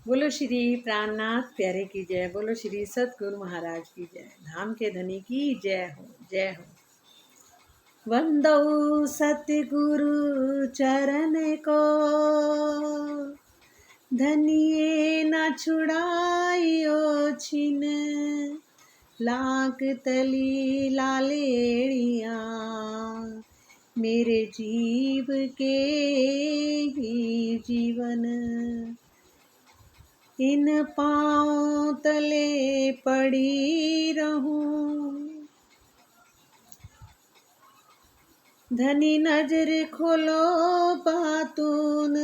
बोलो श्री प्राणनाथ प्यारे की जय। बोलो श्री सतगुरु महाराज की जय। धाम के धनी की जय हो, जय हो। वंदौ सतगुरु चरण को, धनिये न छुड़ाइयो छिन। लाख तली लालेड़िया, मेरे जीव के ही जीवन। इन पाँव तले पड़ी रहूं, धनी नजर खोलो बातून।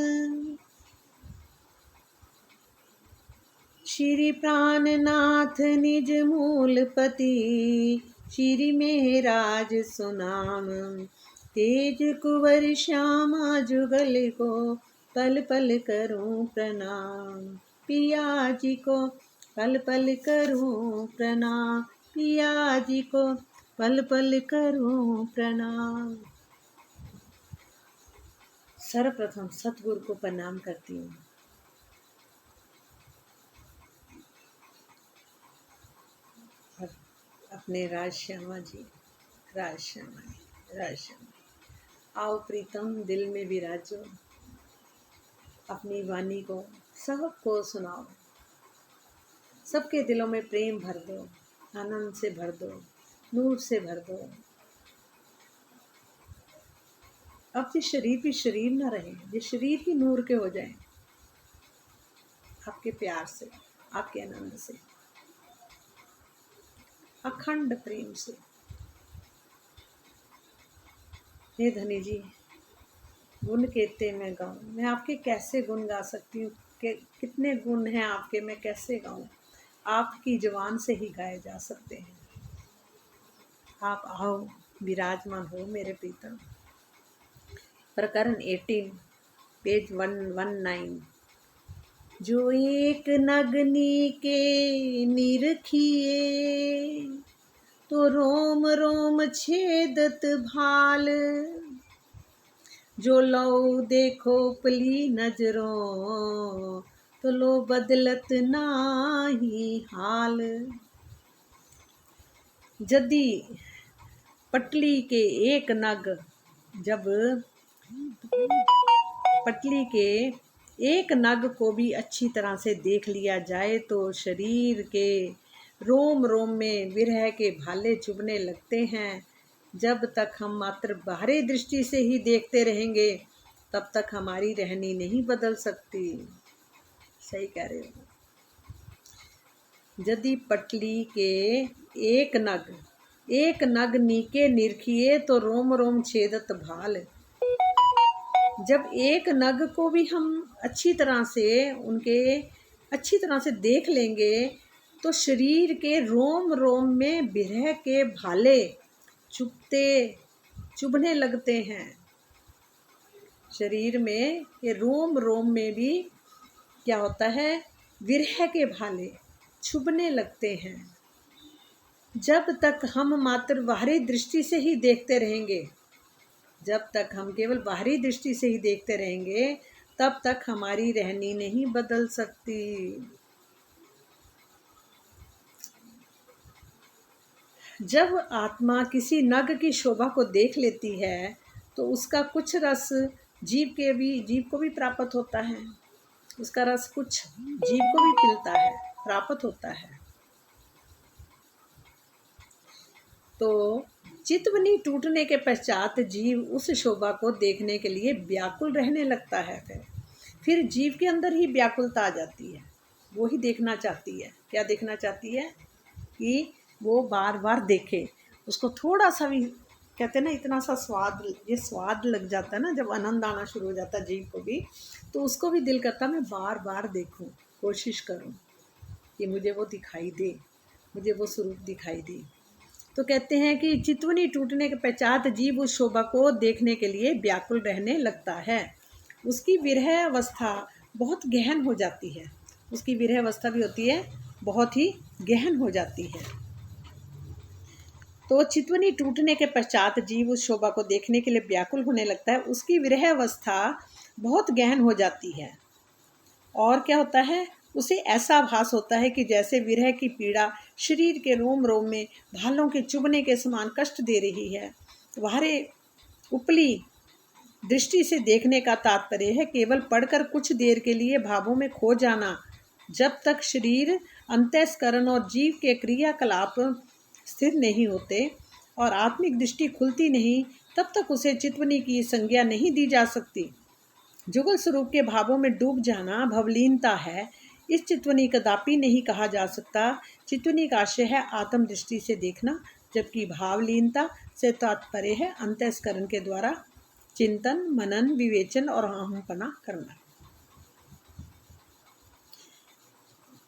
श्री प्राणनाथ निज मूलपति, श्री मेहराज सुनाम। तेज कुंवर श्यामा जुगल को, पल पल करूं प्रणाम। पिया जी को पल पल करूं प्रणाम, पिया जी को पल पल करूं प्रणाम। सर्वप्रथम सतगुरु को प्रणाम करती हूँ। और अपने राजश्यामा जी, राजश्यामा जी, राजश्यामा, आओ प्रीतम दिल में विराजो। अपनी वाणी को सबको सुनाओ, सबके दिलों में प्रेम भर दो, आनंद से भर दो, नूर से भर दो। अब ये शरीर भी शरीर ना रहे, ये शरीर ही नूर के हो जाए, आपके प्यार से, आपके आनंद से, अखंड प्रेम से। हे धनी जी, गुण कहते मैं गाऊं, मैं आपके कैसे गुण गा सकती हूँ? कितने गुण हैं आपके, मैं कैसे गाऊं? आपकी जुबान से ही गाए जा सकते हैं। आप आओ, विराजमान हो मेरे प्रीतम। प्रकरण 18 पेज 119। जो एक नगनी के निरखिए, तो रोम रोम छेदत भाल। जो लो देखो पली नजरों, तो लो बदलत नाही हाल। यदि पटली के एक नग, जब पटली के एक नग को भी अच्छी तरह से देख लिया जाए तो शरीर के रोम रोम में विरह के भाले चुभने लगते हैं। जब तक हम मात्र बाहरी दृष्टि से ही देखते रहेंगे, तब तक हमारी रहनी नहीं बदल सकती। सही कह रहे हो। यदि पटली के एक नग नीके निरखिए, तो रोम रोम छेदत भाल। जब एक नग को भी हम अच्छी तरह से देख लेंगे, तो शरीर के रोम रोम में विरह के भाले चुभने लगते हैं। शरीर में ये रोम रोम में भी क्या होता है? विरह के भाले चुभने लगते हैं। जब तक हम मात्र बाहरी दृष्टि से ही देखते रहेंगे, जब तक हम केवल बाहरी दृष्टि से ही देखते रहेंगे, तब तक हमारी रहनी नहीं बदल सकती। जब आत्मा किसी नग की शोभा को देख लेती है, तो उसका कुछ रस जीव को भी प्राप्त होता है। उसका रस कुछ जीव को भी मिलता है, प्राप्त होता है। तो चितवनी टूटने के पश्चात जीव उस शोभा को देखने के लिए व्याकुल रहने लगता है। फिर जीव के अंदर ही व्याकुलता आ जाती है। वो ही देखना चाहती है। क्या देखना चाहती है? कि वो बार बार देखे। उसको थोड़ा सा भी, कहते हैं ना, इतना सा स्वाद लग जाता है ना, जब आनंद आना शुरू हो जाता है जीव को भी, तो उसको भी दिल करता मैं बार बार देखूं, कोशिश करूं कि मुझे वो दिखाई दे, मुझे वो स्वरूप दिखाई दे। तो कहते हैं कि चितवनी टूटने के पश्चात जीव उस शोभा को देखने के लिए व्याकुल रहने लगता है। उसकी विरह अवस्था बहुत गहन हो जाती है। उसकी विरह अवस्था भी होती है, बहुत ही गहन हो जाती है। तो चितवनी टूटने के पश्चात जीव उस शोभा को देखने के लिए व्याकुल होने लगता है। उसकी विरह अवस्था बहुत गहन हो जाती है। और क्या होता है? उसे ऐसा आभास होता है कि जैसे विरह की पीड़ा शरीर के रोम रोम में भालों के चुभने के समान कष्ट दे रही है। बाहरे उपली दृष्टि से देखने का तात्पर्य है केवल पढ़कर कुछ देर के लिए भावों में खो जाना। जब तक शरीर, अंतःकरण और जीव के क्रियाकलाप स्थिर नहीं होते और आत्मिक दृष्टि खुलती नहीं, तब तक उसे चित्वनी की संज्ञा नहीं दी जा सकती। जुगल स्वरूप के भावों में डूब जाना भवलीनता है। इस चित्वनी कदापि नहीं कहा जा सकता। चित्वनी का आशय है आत्म दृष्टि से देखना, जबकि भावलीनता से तात्पर्य है अंतःकरण के द्वारा चिंतन, मनन, विवेचन और अहमपना करना।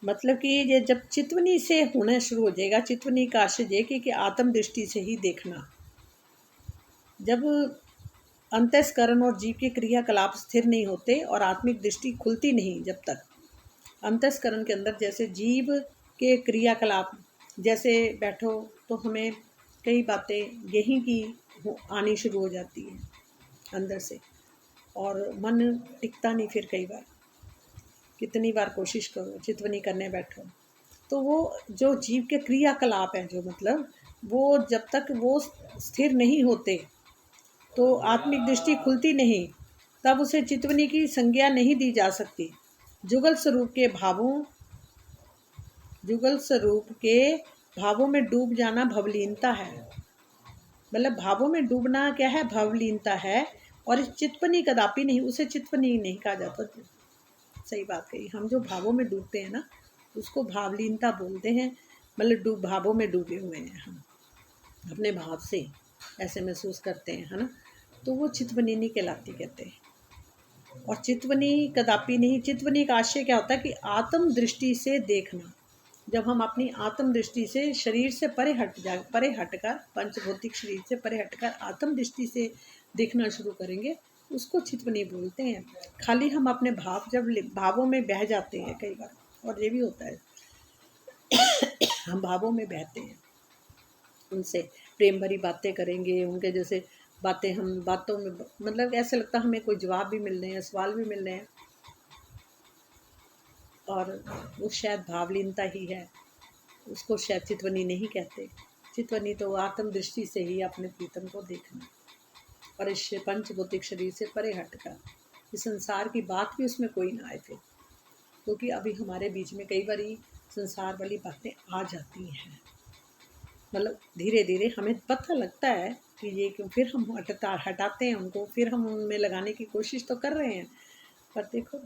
मतलब कि ये जब चित्वनी से होना शुरू हो जाएगा, चित्वनी का आशय ये कि आत्म दृष्टि से ही देखना। जब अंतःकरण और जीव के क्रियाकलाप स्थिर नहीं होते और आत्मिक दृष्टि खुलती नहीं, जब तक अंतःकरण के अंदर जैसे जीव के क्रियाकलाप, जैसे बैठो तो हमें कई बातें यहीं की आनी शुरू हो जाती है अंदर से, और मन टिकता नहीं। फिर कई बार कितनी बार कोशिश करो, चित्वनी करने बैठो तो वो जो जीव के क्रियाकलाप हैं, जो मतलब वो जब तक वो स्थिर नहीं होते तो आत्मिक दृष्टि खुलती नहीं, तब उसे चित्वनी की संज्ञा नहीं दी जा सकती। जुगल स्वरूप के भावों में डूब जाना भवलीनता है। मतलब भावों में डूबना क्या है? भवलीनता है। और इस चित्वनी कदापि नहीं, उसे चित्वनी नहीं कहा जाता। सही बात कही। हम जो भावों में डूबते हैं ना, उसको भावलीनता बोलते हैं। मतलब भावों में डूबे हुए हैं हम, अपने भाव से ऐसे महसूस करते हैं, है ना, तो वो चित्वनी नहीं कहलाती, कहते हैं। और चित्वनी कदापि नहीं। चित्वनी का आशय क्या होता है कि आत्म दृष्टि से देखना। जब हम अपनी आत्म दृष्टि से शरीर से परे हटकर, पंचभौतिक शरीर से परे हटकर आत्म दृष्टि से देखना शुरू करेंगे, उसको चित्वनी बोलते हैं। खाली हम अपने जब भावों में बह जाते हैं कई बार, और ये भी होता है हम भावों में बहते हैं, उनसे प्रेम भरी बातें करेंगे, उनके जैसे बातें, हम बातों में मतलब ऐसा लगता है हमें कोई जवाब भी मिल रहे हैं, सवाल भी मिल रहे हैं, और वो शायद भावलीनता ही है। उसको शायद चित्वनी नहीं कहते। चित्वनी तो आत्म दृष्टि से ही अपने प्रीतम को देखना, और इस पंचभौतिक शरीर से परे हटकर इस संसार की बात भी उसमें कोई ना आए फिर, क्योंकि अभी हमारे बीच में कई बारी संसार वाली बातें आ जाती हैं। मतलब धीरे धीरे हमें पता लगता है कि ये क्यों, फिर हम हटाते हैं उनको, फिर हम उनमें लगाने की कोशिश तो कर रहे हैं। पर देखो,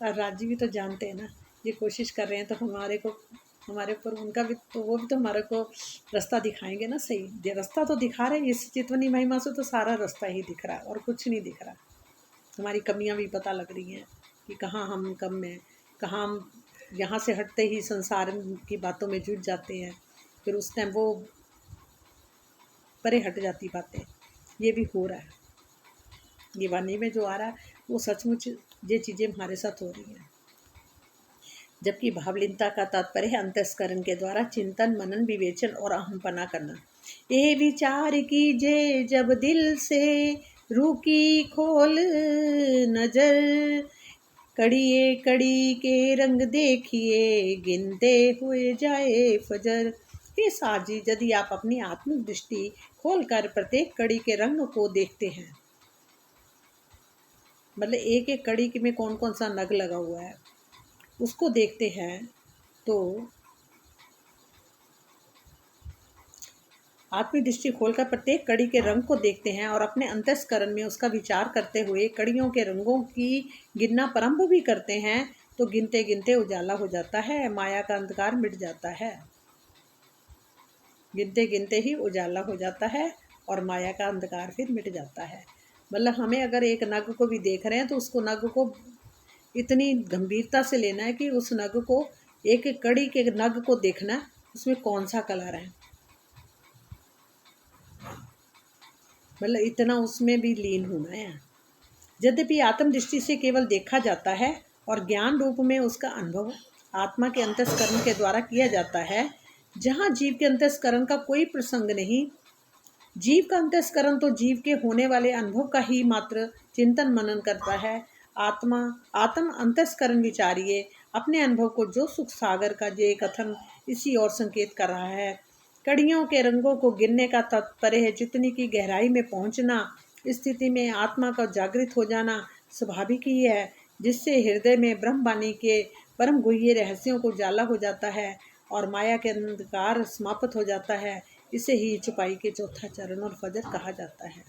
राजी भी तो जानते हैं ना, ये कोशिश कर रहे हैं तो हमारे ऊपर उनका भी तो, वो भी तो हमारे को रास्ता दिखाएंगे ना। सही, ये रास्ता तो दिखा रहे हैं। इस चित्वनी महिमा से तो सारा रास्ता ही दिख रहा है और कुछ नहीं दिख रहा। हमारी कमियां भी पता लग रही हैं कि कहाँ हम कम हैं, कहाँ हम यहाँ से हटते ही संसार की बातों में जुट जाते हैं, फिर उस टाइम वो परे हट जाती बातें। ये भी हो रहा है, ये वाणी में जो आ रहा है वो सचमुच ये चीज़ें हमारे साथ हो रही हैं। जबकि भावलीनता का तात्पर्य है अंतःकरण के द्वारा चिंतन, मनन, विवेचन और अहमपना करना। ये विचार कीजिए जब दिल से रुकी खोल नजर, कड़िए कड़ी के रंग देखिए गिनते हुए जाए फजर। ये साजी, यदि आप अपनी आत्मिक दृष्टि खोलकर प्रत्येक कड़ी के रंग को देखते हैं, मतलब एक एक कड़ी में कौन कौन सा नग लगा हुआ है उसको देखते हैं, तो आत्मिक दृष्टि खोलकर प्रत्येक कड़ी के रंग को देखते हैं और अपने अंतःकरण में उसका विचार करते हुए कड़ियों के रंगों की गिनना प्रारंभ भी करते हैं, तो गिनते गिनते उजाला हो जाता है, माया का अंधकार मिट जाता है। गिनते गिनते ही उजाला हो जाता है और माया का अंधकार फिर मिट जाता है। मतलब हमें अगर एक नग को भी देख रहे हैं तो उसको नग को इतनी गंभीरता से लेना है कि उस नग को, एक एक कड़ी के नग को देखना है उसमें कौन सा कलर है, मतलब इतना उसमें भी लीन होना है। यद्यपि आत्म दृष्टि से केवल देखा जाता है और ज्ञान रूप में उसका अनुभव आत्मा के अंतःकरण के द्वारा किया जाता है, जहाँ जीव के अंतःकरण का कोई प्रसंग नहीं। जीव का अंतःकरण तो जीव के होने वाले अनुभव का ही मात्र चिंतन मनन करता है। आत्म अंतःकरण विचारिए, अपने अनुभव को जो सुख सागर का ये कथन इसी ओर संकेत कर रहा है। कड़ियों के रंगों को गिनने का तात्पर्य है जितनी की गहराई में पहुंचना। स्थिति में आत्मा का जागृत हो जाना स्वाभाविक ही है, जिससे हृदय में ब्रह्मवाणी के परम गुह्य रहस्यों को जाला हो जाता है और माया के अंधकार समाप्त हो जाता है। इसे ही छुपाई के चौथा चरण और फजर कहा जाता है।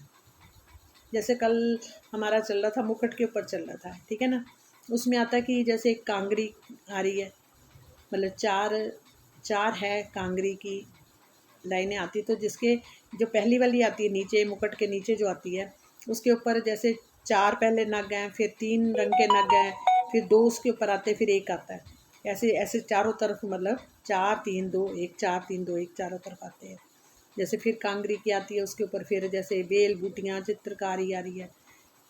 जैसे कल हमारा चल रहा था, मुकुट के ऊपर चल रहा था, ठीक है ना। उसमें आता कि जैसे एक कांगरी आ रही है, मतलब चार चार है कांगरी की लाइनें आती, तो जिसके जो पहली वाली आती है नीचे, मुकुट के नीचे जो आती है, उसके ऊपर जैसे चार पहले नग हैं, फिर तीन रंग के नग हैं, फिर दो उसके ऊपर आते, फिर एक आता है। ऐसे ऐसे चारों तरफ, मतलब 4 3 2 1, 4 3 2 1 चारों तरफ आते हैं। जैसे फिर कांगरी की आती है, उसके ऊपर फिर जैसे बेल बूटियाँ चित्रकारी आ रही है,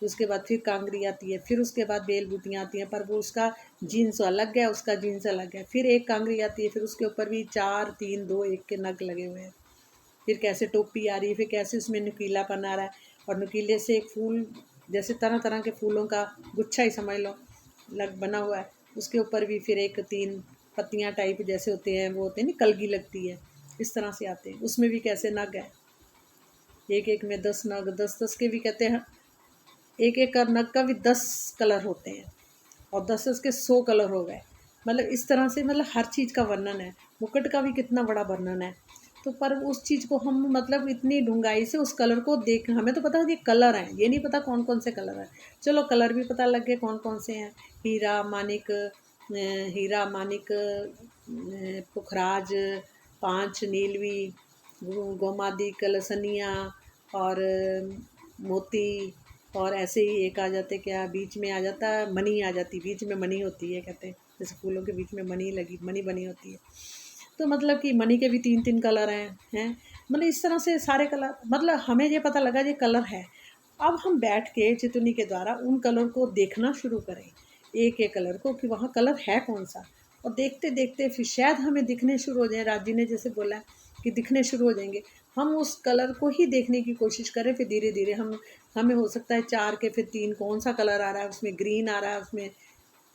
उसके बाद फिर कांगरी आती है, फिर उसके बाद बेल बूटियाँ आती हैं, पर वो उसका जीन्स अलग है, उसका जीन्स अलग है। फिर एक कांगरी आती है, फिर उसके ऊपर भी 4 3 2 1 के नग लगे हुए हैं। फिर कैसे टोपी आ रही है, फिर कैसे उसमें नुकीलापन आ रहा है, और नुकीले से एक फूल, जैसे तरह तरह के फूलों का गुच्छा ही समझ लो लग बना हुआ है। उसके ऊपर भी फिर एक 3 पत्तियाँ टाइप जैसे होते हैं, वो होते हैं ना, कलगी लगती है, इस तरह से आते हैं। उसमें भी कैसे नग है, एक एक में 10 नग, 10 के भी कहते हैं, एक एक नग का भी 10 कलर होते हैं, और 10 के 100 कलर हो गए। मतलब इस तरह से, मतलब हर चीज़ का वर्णन है। मुकुट का भी कितना बड़ा वर्णन है। तो पर उस चीज़ को हम मतलब इतनी ढूंढाई से उस कलर को देख, हमें तो पता है ये कलर हैं, ये नहीं पता कौन कौन से कलर हैं। चलो कलर भी पता लग गए कौन कौन से हैं। हीरा मानिक, पुखराज, 5 नीलवी, गोमादी, कलसनिया, और मोती, और ऐसे ही एक आ जाते, क्या बीच में आ जाता है, मनी आ जाती, बीच में मनी होती है, कहते हैं जैसे फूलों के बीच में मनी लगी, मनी बनी होती है। तो मतलब कि मनी के भी 3 3 कलर हैं। मतलब इस तरह से सारे कलर, मतलब हमें ये पता लगा ये कलर है। अब हम बैठ के चितुनी के द्वारा उन कलर को देखना शुरू करें, एक एक कलर को, कि वहाँ कलर है कौन सा। और देखते देखते फिर शायद हमें दिखने शुरू हो जाए। राज जी ने जैसे बोला है कि दिखने शुरू हो जाएंगे, हम उस कलर को ही देखने की कोशिश करें। फिर धीरे धीरे हमें हो सकता है 4 के फिर 3 कौन सा कलर आ रहा है, उसमें ग्रीन आ रहा है, उसमें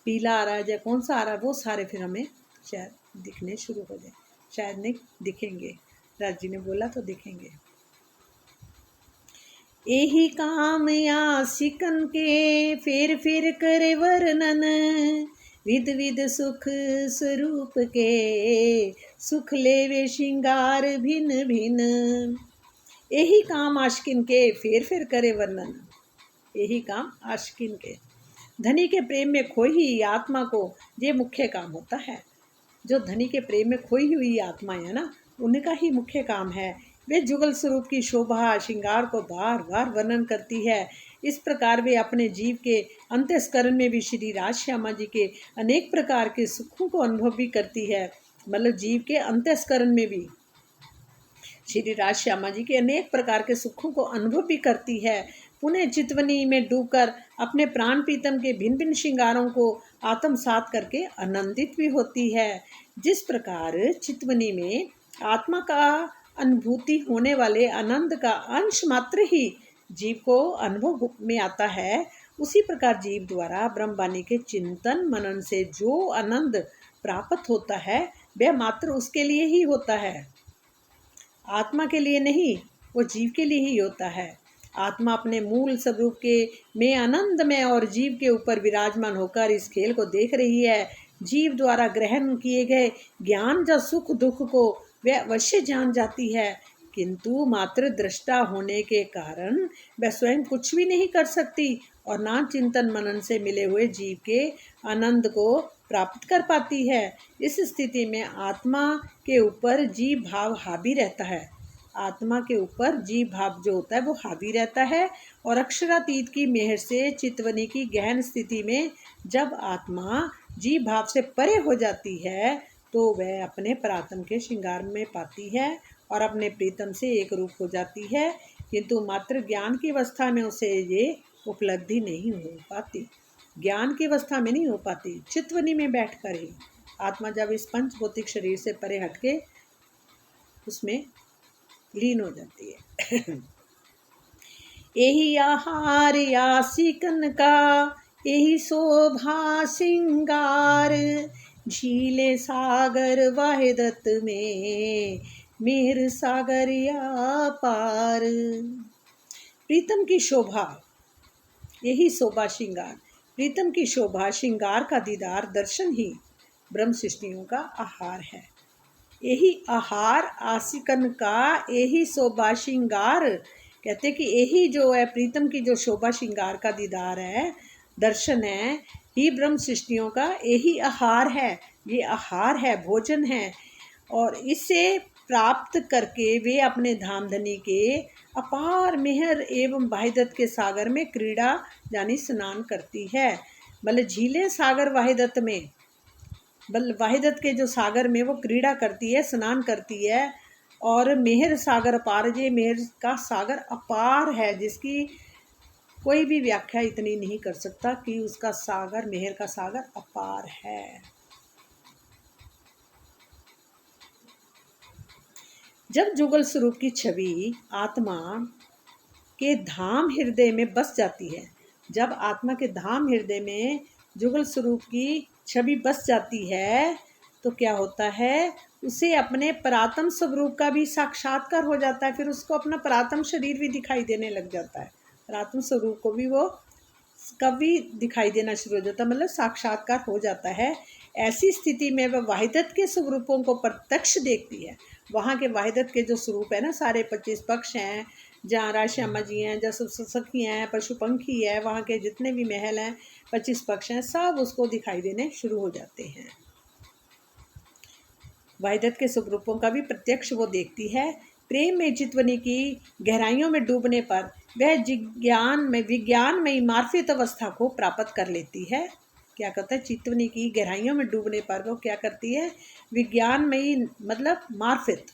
पीला आ रहा है, या कौन सा आ रहा है, वो सारे फिर हमें शायद दिखने शुरू हो जाए। शायद नहीं, दिखेंगे। राज जी ने बोला तो दिखेंगे। यही काम आशिकन के फेर फेर करे वर्णन, विध विध सुख स्वरूप के सुख लेवे श्रृंगार भिन्न भिन्न। यही काम आशिकिन के फेर फेर करे वर्णन, यही काम आशिकिन के, धनी के प्रेम में खोई हुई आत्मा को ये मुख्य काम होता है। जो धनी के प्रेम में खोई हुई आत्मा है ना, उनका ही मुख्य काम है। वे जुगल स्वरूप की शोभा श्रृंगार को बार बार वर्णन करती है। इस प्रकार वे अपने जीव के अंतस्करण में भी श्री राज श्यामा जी के अनेक प्रकार के सुखों को अनुभव भी करती है। मतलब जीव के अंतस्करण में भी श्री राज श्यामा जी के अनेक प्रकार के सुखों को अनुभव भी करती है। पुण्य चितवनी में डूबकर अपने प्राण प्रीतम के भिन्न भिन्न श्रृंगारों को आत्मसात करके आनंदित भी होती है। जिस प्रकार चितवनी में आत्मा का अनुभूति होने वाले आनंद का अंश मात्र ही जीव को अनुभव में आता है, उसी प्रकार जीव द्वारा ब्रह्मवाणी के चिंतन मनन से जो आनंद प्राप्त होता है, वह मात्र उसके लिए ही होता है, आत्मा के लिए नहीं, वो जीव के लिए ही होता है। आत्मा अपने मूल स्वरूप के में आनंद में और जीव के ऊपर विराजमान होकर इस खेल को देख रही है। जीव द्वारा ग्रहण किए गए ज्ञान या सुख दुख को वह अवश्य जान जाती है, किंतु मात्र दृष्टा होने के कारण वह स्वयं कुछ भी नहीं कर सकती और ना चिंतन मनन से मिले हुए जीव के आनंद को प्राप्त कर पाती है। इस स्थिति में आत्मा के ऊपर जीव भाव हावी रहता है। आत्मा के ऊपर जीव भाव जो होता है वो हावी रहता है, और अक्षरातीत की मेहर से चितवनी की गहन स्थिति में जब आत्मा जीव भाव से परे हो जाती है, तो वह अपने प्रातम के श्रृंगार में पाती है और अपने प्रीतम से एक रूप हो जाती है, किंतु मात्र ज्ञान की अवस्था में उसे ये उपलब्धि नहीं हो पाती। ज्ञान की अवस्था में नहीं हो पाती, चितवनी में बैठकर ही आत्मा जब इस पंच भौतिक शरीर से परे हटके उसमें लीन हो जाती है। यही आहार यासिकन का यही शोभा सिंगार झीले सागर वाहिदत में, मेहर सागर या पार। प्रीतम की शोभा, यही शोभा श्रृंगार, प्रीतम की शोभा श्रृंगार का दीदार दर्शन ही ब्रह्म सृष्टियों का आहार है। यही आहार आशिकन का, यही शोभा श्रृंगार, कहते कि यही जो है प्रीतम की जो शोभा श्रृंगार का दीदार है, दर्शन है, ही ब्रह्म सृष्टियों का यही आहार है। ये आहार है, भोजन है, और इसे प्राप्त करके वे अपने धाम धनी के अपार मेहर एवं वाहिदत के सागर में क्रीड़ा यानी स्नान करती है। मतलब झीलें सागर वाहिदत में, वाहिदत के जो सागर में वो क्रीड़ा करती है, स्नान करती है। और मेहर सागर अपार, ये मेहर का सागर अपार है, जिसकी कोई भी व्याख्या इतनी नहीं कर सकता कि उसका सागर, मेहर का सागर अपार है। जब जुगल स्वरूप की छवि आत्मा के धाम हृदय में बस जाती है, जब आत्मा के धाम हृदय में जुगल स्वरूप की छवि बस जाती है, तो क्या होता है, उसे अपने परात्म स्वरूप का भी साक्षात्कार हो जाता है। फिर उसको अपना परात्म शरीर भी दिखाई देने लग जाता है, परात्म स्वरूप को भी वो कभी दिखाई देना शुरू हो जाता है, मतलब साक्षात्कार हो जाता है। ऐसी स्थिति में वह वाहिदत के स्वरूपों को प्रत्यक्ष देखती है। वहाँ के वाहिदत के जो स्वरूप है ना, सारे 25 पक्ष हैं, जहाँ राश्यामा जी हैं, जहाँ सखियाँ हैं, पशु पंखी है, वहाँ के जितने भी महल हैं, 25 पक्ष हैं, सब उसको दिखाई देने शुरू हो जाते हैं। वाहिदत के स्वरूपों का भी प्रत्यक्ष वो देखती है। प्रेम में चितवनी की गहराइयों में डूबने पर वह विज्ञानमयी मार्फित अवस्था को प्राप्त कर लेती है। क्या कहता है, चितवनी की गहराइयों में डूबने पर वो क्या करती है, विज्ञानमयी मतलब मार्फित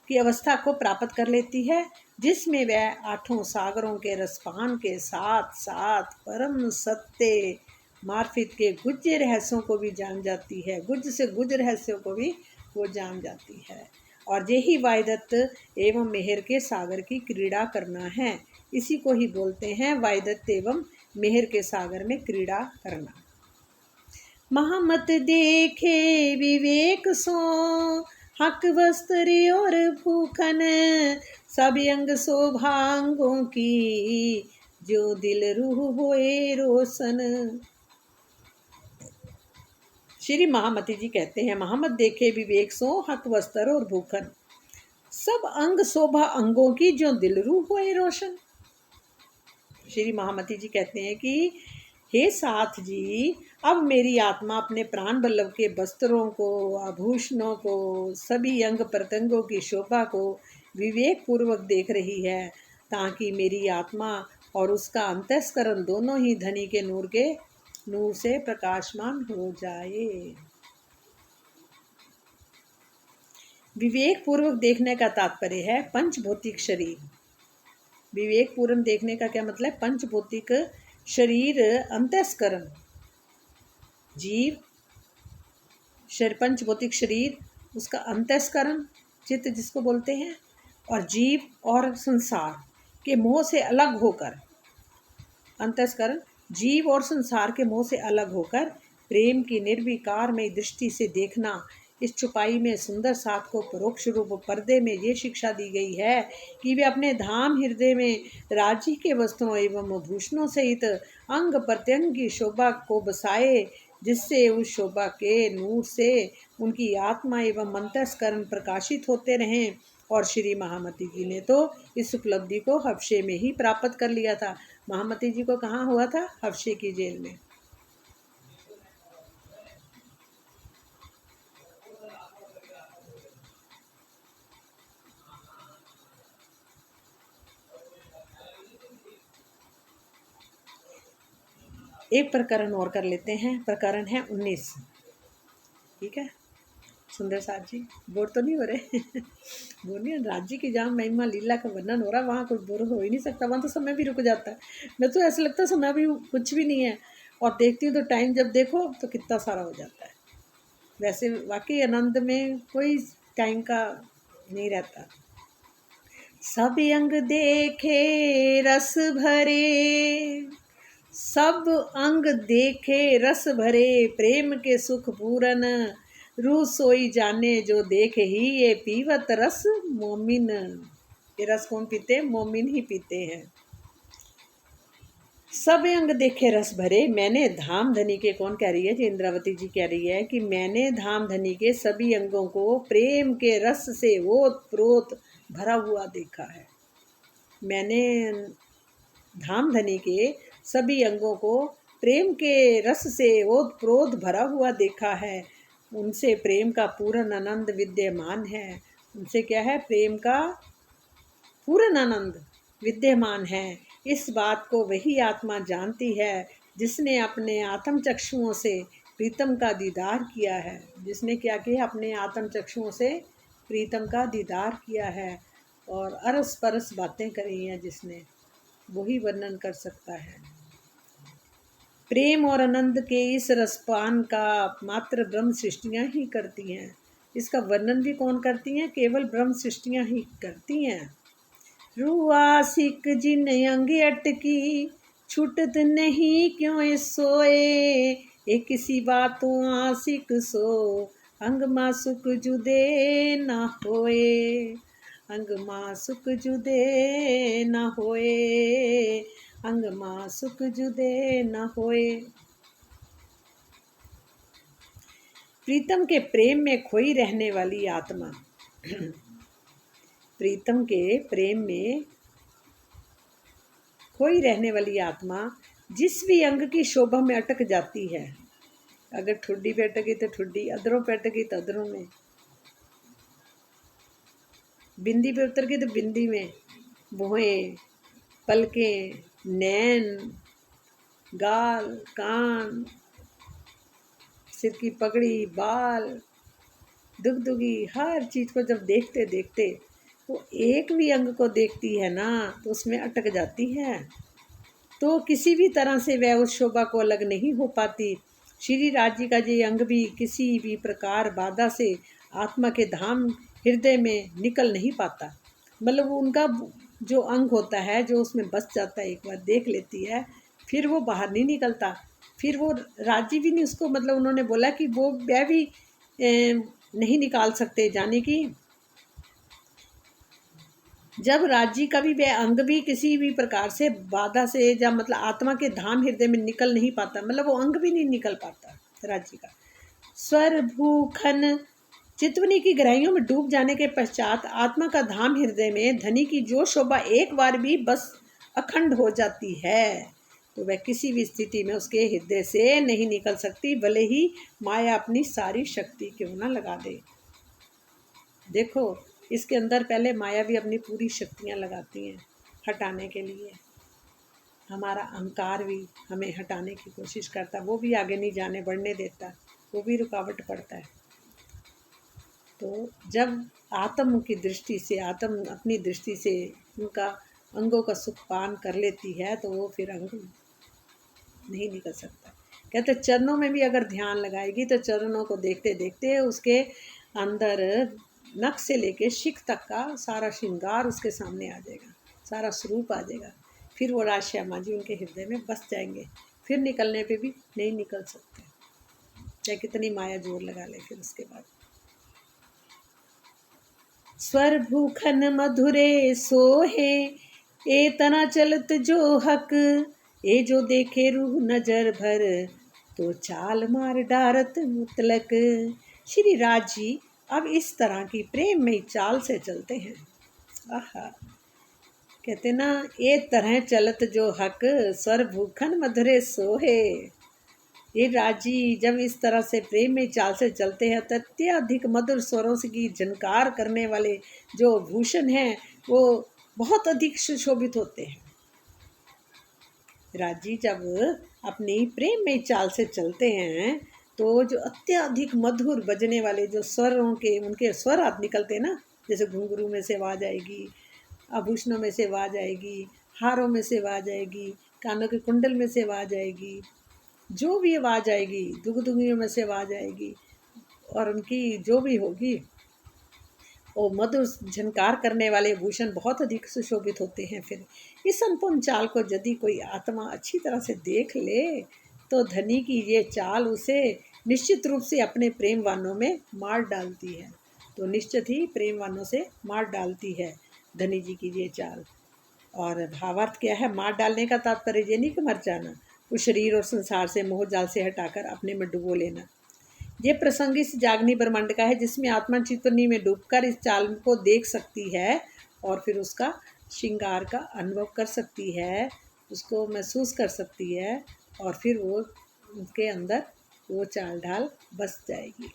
की अवस्था को प्राप्त कर लेती है, जिसमें वह आठों सागरों के रसपान के साथ साथ परम सत्य मार्फित के गुज रहस्यों को भी जान जाती है, गुज से गुज रहस्यों को भी वो जान जाती है। और यही वाहिदत एवं मेहर के सागर की क्रीड़ा करना है। इसी को ही बोलते हैं वाहिदत एवं मेहर के सागर में क्रीड़ा करना। महामत देखे विवेक सो, हक वस्त्र और भूखन, सब अंग शोभांगों की, जो दिल रूह होए रोशन। श्री महामती जी कहते हैं, महामत देखे विवेक सो, हक वस्त्र और भूखन, सब अंग शोभा अंगों की, जो दिल रूह होए रोशन। श्री महामती जी कहते हैं कि हे साथ जी, अब मेरी आत्मा अपने प्राण वल्लभ के वस्त्रों को, आभूषणों को, सभी अंग प्रत्यंगों की शोभा को विवेक पूर्वक देख रही है, ताकि मेरी आत्मा और उसका अंतस्करण दोनों ही धनी के नूर से प्रकाशमान हो जाए। विवेक पूर्वक देखने का तात्पर्य है पंचभौतिक शरीर। विवेक पूर्वक देखने का क्या मतलब, पंचभौतिक शरीर, अंतस्करण, जीव, पंचभौतिक शरीर, उसका अंतस्करण चित्त जिसको बोलते हैं, और जीव और संसार के मोह से अलग होकर, अंतस्करण जीव और संसार के मोह से अलग होकर प्रेम की निर्विकार में दृष्टि से देखना। इस छुपाई में सुंदर साथ को परोक्ष रूप पर्दे में ये शिक्षा दी गई है कि वे अपने धाम हृदय में राज्य के वस्त्रों एवं भूषणों सहित अंग प्रत्यंग की शोभा को बसाए, जिससे उस शोभा के नूर से उनकी आत्मा एवं अंतस्करण प्रकाशित होते रहें। और श्री महामती जी ने तो इस उपलब्धि को हफ्शे में ही प्राप्त कर लिया था। महामती जी को कहाँ हुआ था, हफ्शे की जेल में। एक प्रकरण और कर लेते हैं, प्रकरण है 19। ठीक है, सुंदर साथ जी बोर तो नहीं हो रहे बोर नहीं, राज्य की जहाँ महिमा लीला का वर्णन हो रहा है, वहाँ कोई बोर हो ही नहीं सकता, वहाँ तो समय भी रुक जाता है। मैं तो ऐसा लगता है समय भी कुछ भी नहीं है, और देखती हूँ तो टाइम जब देखो तो कितना सारा हो जाता है। वैसे वाकई आनंद में कोई टाइम का नहीं रहता। सब अंग देखे रस भरे, सब अंग देखे रस भरे प्रेम के सुख पूरन, रूह सोई जाने जो देखे ही ये पीवत रस मोमिन। ये रस कौन पीते हैं? मोमिन ही पीते हैं। सब अंग देखे रस भरे, मैंने धाम धनी के, कौन कह रही है जी? इंद्रावती जी कह रही है कि मैंने धाम धनी के सभी अंगों को प्रेम के रस से ओत प्रोत भरा हुआ देखा है। मैंने धाम धनी के सभी अंगों को प्रेम के रस से ओत प्रोत भरा हुआ देखा है। उनसे प्रेम का पूर्ण आनंद विद्यमान है। उनसे क्या है? प्रेम का पूर्ण आनंद विद्यमान है। इस बात को वही आत्मा जानती है जिसने अपने आत्म चक्षुओं से प्रीतम का दीदार किया है। जिसने क्या किया? अपने आत्म चक्षुओं से प्रीतम का दीदार किया है और अरस परस बातें करी हैं जिसने, वही वर्णन कर सकता है। प्रेम और आनंद के इस रसपान का मात्र ब्रह्म सृष्टियाँ ही करती हैं। इसका वर्णन भी कौन करती हैं? केवल ब्रह्म सृष्टियाँ ही करती हैं। रूह आशिक जिन अंग अटकी, छूटत नहीं क्यों सोए, एक किसी बातों आशिक सो, अंग मा सुख जुदे ना होए, अंग मा सुख जुदे ना होए, अंग मा सुख जुदे ना होए। प्रीतम के प्रेम में खोई रहने वाली आत्मा प्रीतम के प्रेम में खोई रहने वाली आत्मा जिस भी अंग की शोभा में अटक जाती है, अगर ठुड्डी पे अटकी तो ठुड्डी, अधरों पे अटकी तो अधरों में, बिंदी पे उतर गई तो बिंदी में, भौहें, पलकें, नैन, गाल, कान, सिर की पगड़ी, बाल, दुगदुगी, हर चीज को जब देखते देखते वो एक भी अंग को देखती है ना तो उसमें अटक जाती है। तो किसी भी तरह से वह उस शोभा को अलग नहीं हो पाती। श्री राज जी का ये अंग भी किसी भी प्रकार बाधा से आत्मा के धाम हृदय में निकल नहीं पाता। मतलब उनका जो अंग होता है जो उसमें बस जाता है, एक बार देख लेती है फिर वो बाहर नहीं निकलता। फिर वो राजी भी नहीं उसको, मतलब उन्होंने बोला कि वो वह भी नहीं निकाल सकते, जाने की जब राज्य का भी वह अंग भी किसी भी प्रकार से बाधा से, जब मतलब आत्मा के धाम हृदय में निकल नहीं पाता, मतलब वो अंग भी नहीं निकल पाता राज्य का। स्वर भूखन चितवनी की गहराइयों में डूब जाने के पश्चात आत्मा का धाम हृदय में धनी की जो शोभा एक बार भी बस अखंड हो जाती है तो वह किसी भी स्थिति में उसके हृदय से नहीं निकल सकती, भले ही माया अपनी सारी शक्ति क्यों ना लगा दे। देखो इसके अंदर पहले माया भी अपनी पूरी शक्तियाँ लगाती हैं हटाने के लिए। हमारा अहंकार भी हमें हटाने की कोशिश करता है, वो भी आगे नहीं जाने बढ़ने देता, वो भी रुकावट पड़ता है। तो जब आत्म की दृष्टि से, आत्म अपनी दृष्टि से उनका अंगों का सुख पान कर लेती है तो वो फिर अंग नहीं निकल सकता। कहते चरणों में भी अगर ध्यान लगाएगी तो चरणों को देखते देखते उसके अंदर नख से लेके शिख तक का सारा श्रृंगार उसके सामने आ जाएगा, सारा स्वरूप आ जाएगा। फिर वो राजश्यामा जी उनके हृदय में बस जाएंगे, फिर निकलने पे भी नहीं निकल सकते, चाहे कितनी माया जोर लगा ले। फिर उसके बाद स्वर भूखन मधुरे सोहे, ए तना चलत जो हक, ए जो देखे रूह नजर भर, तो चाल मार डारत मुतलक। श्री राज जी अब इस तरह की प्रेम में चाल से चलते हैं। आहा, कहते ना, ए तरह चलत जो हक, स्वर भूखन मधुरे सोहे। ये राजी जब इस तरह से प्रेम में चाल से चलते हैं तो अत्यधिक मधुर स्वरों से की झनकार करने वाले जो भूषण हैं वो बहुत अधिक सुशोभित होते हैं। राजी जब अपनी प्रेम में चाल से चलते हैं तो जो अत्यधिक मधुर बजने वाले जो स्वरों के उनके स्वर आप निकलते हैं ना, जैसे घुंघरू में से आवाज़ आएगी, आभूषणों में से आवाज़ आएगी, हारों में से आवाज़ आएगी, कानों के कुंडल में से आवाज़ आएगी, जो भी आवाज़ आएगी, दुगदुगियों में से आवाज़ आएगी और उनकी जो भी होगी और मधुर झनकार करने वाले भूषण बहुत अधिक सुशोभित होते हैं। फिर इस अनुपम चाल को यदि कोई आत्मा अच्छी तरह से देख ले तो धनी की ये चाल उसे निश्चित रूप से अपने प्रेमवानों में मार डालती है। तो निश्चित ही प्रेमवानों से मार डालती है धनी जी की ये चाल। और भावार्थ क्या है? मार डालने का तात्पर्य ये नहीं कि मर जाना, वो शरीर और संसार से मोह जाल से हटाकर अपने में डुबो लेना। ये प्रसंग इस जागनी ब्रह्मांड का है जिसमें आत्मा चितवनी में डूबकर इस चाल को देख सकती है और फिर उसका श्रृंगार का अनुभव कर सकती है, उसको महसूस कर सकती है और फिर वो उनके अंदर वो चाल ढाल बस जाएगी,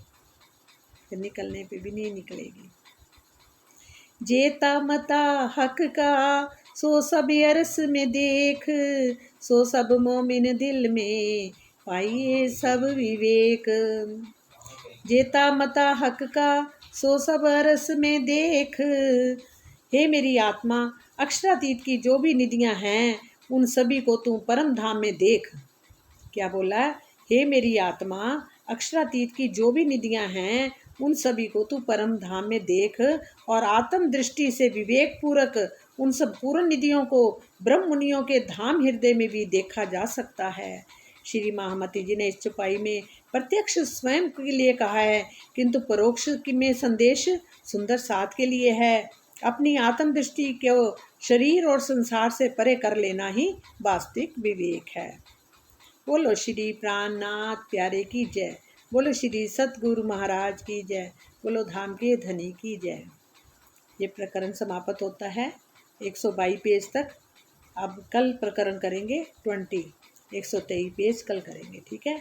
फिर निकलने पे भी नहीं निकलेगी। जेता मता हक का सो सब अरस में देख, सो सब मोमिन दिल में पाइए सब विवेक। जेता मता हक का सो सब अरस में देख, हे मेरी आत्मा अक्षरातीत की जो भी निधियां हैं उन सभी को तू परम धाम में देख। क्या बोला? हे मेरी आत्मा अक्षरातीत की जो भी निधियां हैं उन सभी को तू परम धाम में देख और आत्म दृष्टि से विवेक पूर्वक उन सब पूर्ण निधियों को ब्रह्म मुनियों के धाम हृदय में भी देखा जा सकता है। श्री महामती जी ने इस चौपाई में प्रत्यक्ष स्वयं के लिए कहा है, किंतु परोक्ष में संदेश सुंदर साथ के लिए है। अपनी आत्म दृष्टि को शरीर और संसार से परे कर लेना ही वास्तविक विवेक है। बोलो श्री प्राणनाथ प्यारे की जय। बोलो श्री सतगुरु महाराज की जय। बोलो धाम के धनी की जय। ये प्रकरण समाप्त होता है 122 पेज तक। अब कल प्रकरण करेंगे 123 पेज कल करेंगे, ठीक है।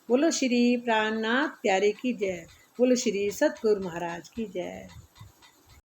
बोलो श्री प्राणनाथ प्यारे की जय। बोलो श्री सतगुरु महाराज की जय।